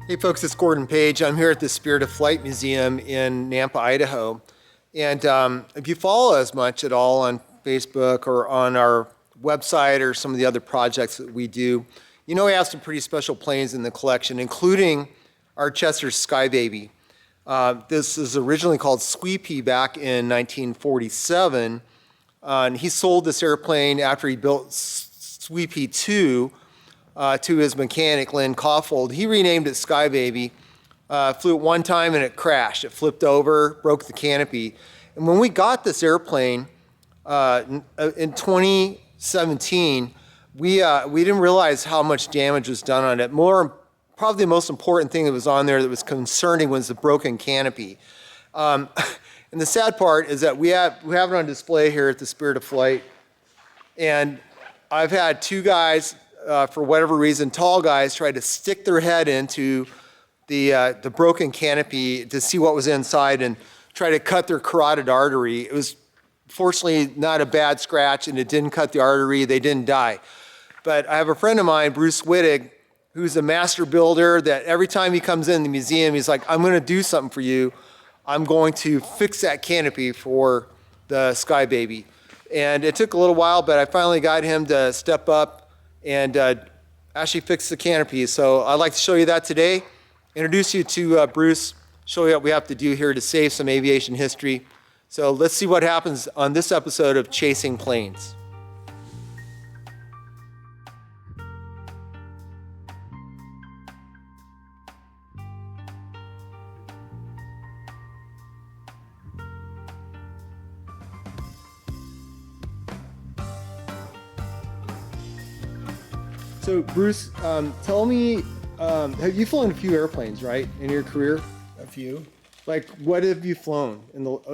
Hey folks, it's Gordon Page. I'm here at the Spirit of Flight Museum in Nampa, Idaho. And if you follow us much at all on Facebook or on our website or some of the other projects that we do, you know we have some pretty special planes in the collection, including our Chester Skybaby. This is originally called Sweepy back in 1947. And he sold this airplane after he built Sweepy 2 to his mechanic, Lynn Caulfield. He renamed it Skybaby, flew it one time and it crashed. It flipped over, broke the canopy. And when we got this airplane in 2017, we didn't realize how much damage was done on it. Probably the most important thing that was on there that was concerning was the broken canopy. And the sad part is that we have it on display here at the Spirit of Flight. And I've had two guys, for whatever reason, tall guys, try to stick their head into the broken canopy to see what was inside and try to cut their carotid artery. It was fortunately not a bad scratch and it didn't cut the artery. They didn't die. But I have a friend of mine, Bruce Whittig, who's a master builder, that every time he comes in the museum, he's like, I'm going to do something for you. I'm going to fix that canopy for the Skybaby. And it took a little while, but I finally got him to step up and actually fix the canopy. So I'd like to show you that today, introduce you to Bruce, show you what we have to do here to save some aviation history. So let's see what happens on this episode of Chasing Planes. So Bruce, tell me, have you flown a few airplanes, right, in your career? A few. Like, what have you flown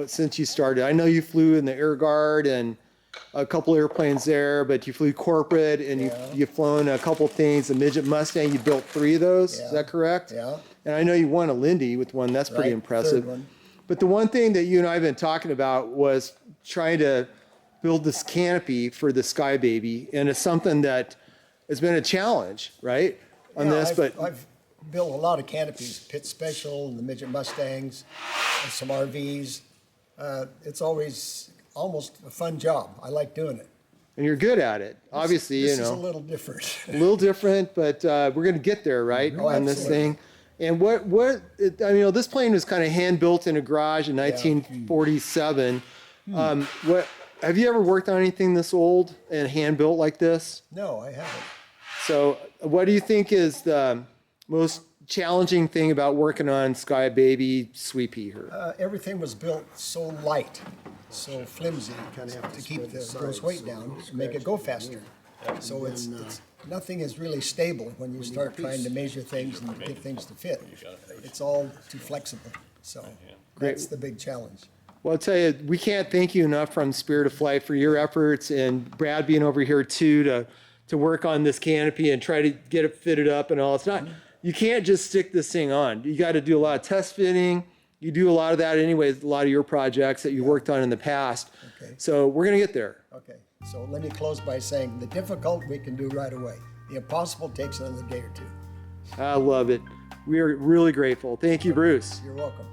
since you started? I know you flew in the Air Guard and a couple airplanes there, but you flew corporate and you've flown a couple things. The Midget Mustang, you built 3 of those, is that correct? Yeah. And I know you won a Lindy with one, that's pretty impressive. Third one. But the one thing that you and I have been talking about was trying to build this canopy for the Skybaby, and it's something that has been a challenge, right, on this. I've built a lot of canopies, Pit Special, the Midget Mustangs, and some RVs. It's always almost a fun job. I like doing it. And you're good at it, obviously. This is a little different. A little different, but we're going to get there, right, on this thing. And this plane was kind of hand built in a garage in 1947. Have you ever worked on anything this old and hand built like this? No, I haven't. So what do you think is the most challenging thing about working on Skybaby Sweepy here? Everything was built so light, so flimsy, kind of have to keep the gross weight down to make it go faster. So it's nothing is really stable when you start trying to measure things and get things to fit. It's all too flexible. So that's the big challenge. Well, I'll tell you, we can't thank you enough from Spirit of Flight for your efforts, and Brad being over here too to work on this canopy and try to get it fitted up and all. It's not, you can't just stick this thing on. You got to do a lot of test fitting. You do a lot of that anyways, a lot of your projects that you worked on in the past. Okay. So we're going to get there. Okay, so let me close by saying the difficult we can do right away. The impossible takes another day or two. I love it. We are really grateful. Thank you, Bruce. You're welcome.